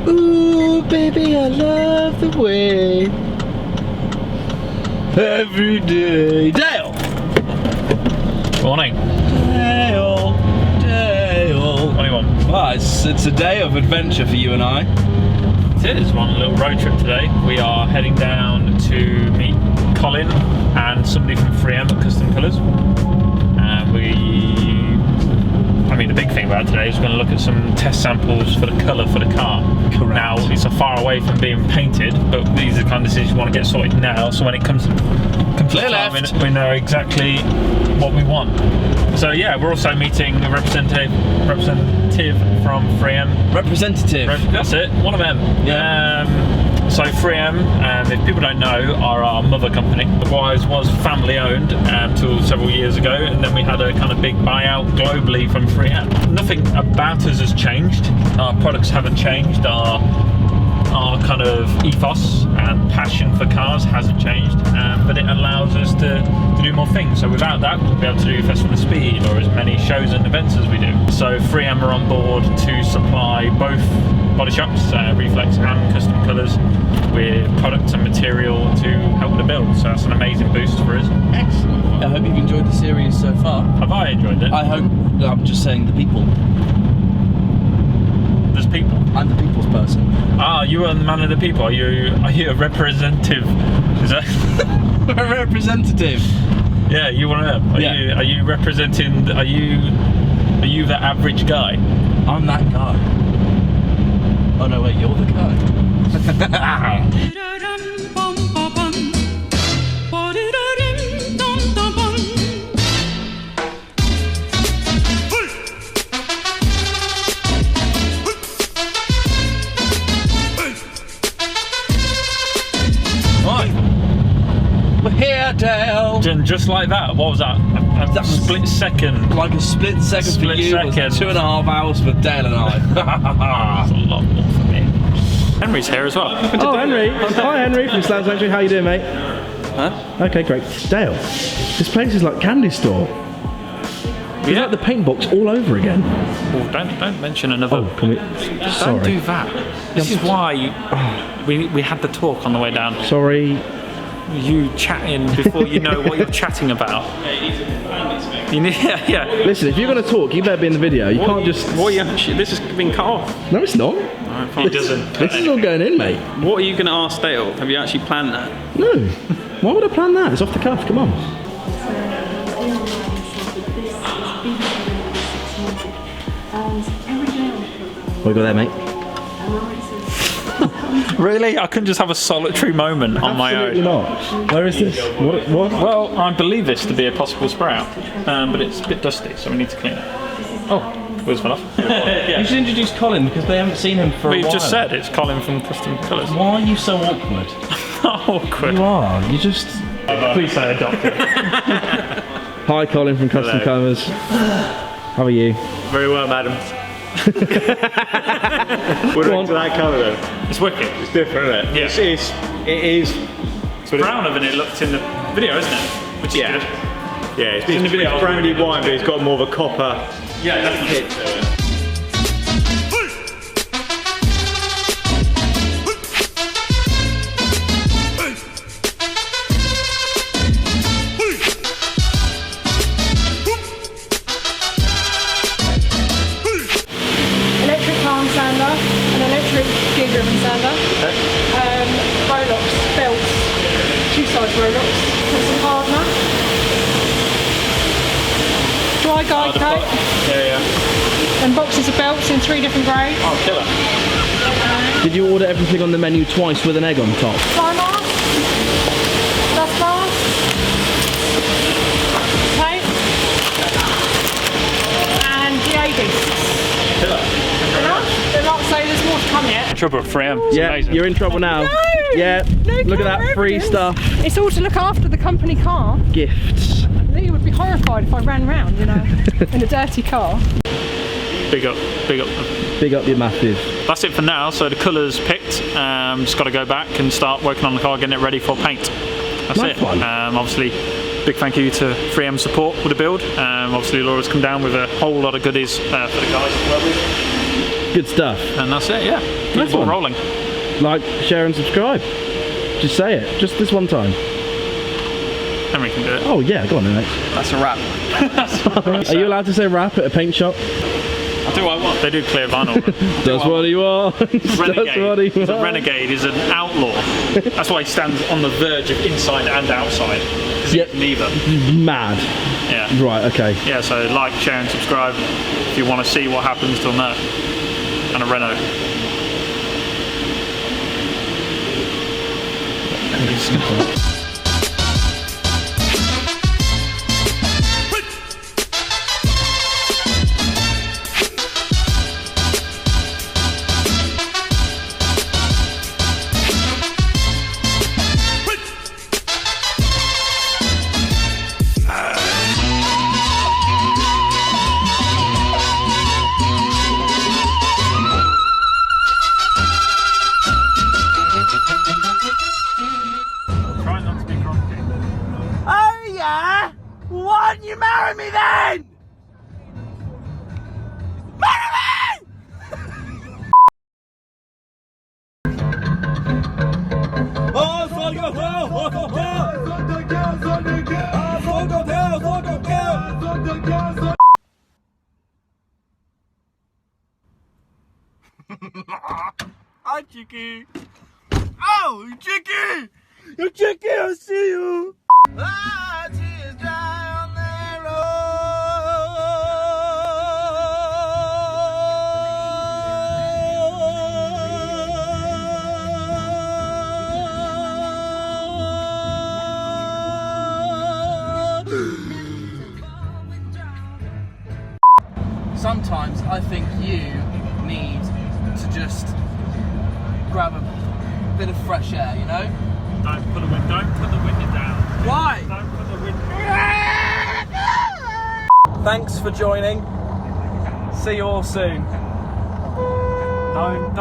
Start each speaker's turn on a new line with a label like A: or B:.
A: Ooh, baby, I love the way. Every day. Dale!
B: Morning.
A: Dale. Dale.
B: What do you want?
A: Well, it's a day of adventure for you and I.
B: It is one little road trip today. We are heading down to meet Colin and somebody from 3M at Kustom Kolors. And the big thing about today is we're going to look at some test samples for the colour for the car.
A: Correct.
B: Now, it's a far away from being painted, but these are the kind of decisions you want to get sorted now, so when it comes to the time, we know exactly what we want. So yeah, we're also meeting a representative from 3M.
A: Representative.
B: That's it, one of them.
A: Yeah.
B: So 3M, if people don't know, are our mother company. Meguiars was family owned until several years ago, and then we had a kind of big buyout globally from 3M. Nothing about us has changed. Our products haven't changed. Our kind of ethos and passion for cars hasn't changed, but it allows us to do more things. So without that, we'll be able to do Festival of Speed or as many shows and events as we do. So 3M are on board to supply both body shops, Reflex and Kustom Kolors, with products and material to help the build. So that's an amazing boost for us.
A: Excellent. I hope you've enjoyed the series so far.
B: Have I enjoyed it?
A: I hope. I'm just saying the people.
B: There's people.
A: I'm the people's person.
B: Ah, you are the man of the people. Are you a representative? Is that
A: A representative.
B: Yeah, you want to. Are you representing? Are you the average guy?
A: I'm that guy. Oh no, wait, you're the guy. We're here, Dale.
B: Just like that. What was that? A split second.
A: Like a split second for you.
B: Second.
A: Was 2.5 hours for Dale and I.
B: That's a lot more for me. Henry's here as well.
C: Oh, Henry. Hi, Henry from Slams Entry. How you doing, mate?
A: Huh?
C: Okay, great. Dale, this place is like candy store. It's like the paint box all over again.
B: Oh, don't mention another.
C: Oh, can we?
B: Don't do that. This is why we had the talk on the way down.
C: Sorry.
B: You chatting before you know what you're chatting about. Yeah.
C: Listen, if you're going to talk, you better be in the video. You can't just.
D: This has been cut off.
C: No, it's not.
B: It doesn't.
C: This is all going in, mate.
D: What are you going to ask Dale? Have you actually planned that?
C: No. Why would I plan that? It's off the cuff. Come on. What we got there, mate?
B: Really? I couldn't just have a solitary moment on my own.
C: Absolutely not. Where is this? What?
B: Well, I believe this to be a possible sprout, but it's a bit dusty, so we need to clean it. Oh, wheels fell off.
A: You should introduce Colin because they haven't seen him for a while.
B: We've just said it's Colin from Kustom Kolors.
A: Why are you so awkward?
B: Awkward.
C: You are. You just.
B: Please say a doctor.
C: Hi, Colin from Kustom Kolors. How are you?
D: Very well, madam. We're into that colour though.
B: It's wicked.
D: It's different, isn't it?
B: Yeah.
D: It is.
B: It's browner than it looked in the video, isn't it? Which is good.
D: Yeah, it's
B: in the video,
D: it's brandy wine, but it's got more of a copper.
B: Yeah, definitely.
E: Dry guide coat. And boxes of belts in 3 different grades.
B: Oh, killer.
C: Did you order everything on the menu twice with an egg on top?
E: Fly mask. Dust mask. Okay. And GA discs.
B: Killer.
E: So there's more to come yet.
B: Trouble with 3M. It's amazing.
C: You're in trouble now.
E: No,
C: yeah,
E: no
C: look at that free stuff.
E: It's all to look after the company car.
C: Gifts.
E: Lee would be horrified if I ran round, you know, in a dirty car.
B: Big up.
C: Big up your Matthews.
B: That's it for now. So the colours picked. Just got to go back and start working on the car, getting it ready for paint. That's
C: Nice
B: it.
C: one.
B: Obviously, big thank you to 3M support with the build. Obviously, Laura's come down with a whole lot of goodies for the guys to work with.
C: Good stuff.
B: And that's it, yeah. Keep
C: Nice
B: the ball
C: one.
B: rolling.
C: Like, share and subscribe. Just say it. Just this one time.
B: Henry can do it.
C: Oh yeah, go on then, mate.
A: That's a wrap.
C: Are you allowed to say rap at a paint shop?
B: I do what I want. They do clear vinyl.
C: That's what he wants. That's what he
B: Renegade.
C: wants.
B: A renegade is an outlaw. That's why he stands on the verge of inside and outside.
C: Yep.
B: Neither.
C: Mad.
B: Yeah.
C: Right, okay.
B: Yeah, so like, share and subscribe if you want to see what happens to a Merc and a Renault. Try not to be grumpy.
A: Oh yeah? Why don't you marry me then? Marry me! Hi, Chicky. Oh, Chicky! You Chicky, I see you. Ah, tears dry on the road. Sometimes I think you need to just grab a bit of fresh air, you know?
B: Don't put the window down.
A: Why?
B: Don't put the window.
A: Thanks for joining. See you all soon.
B: Don't.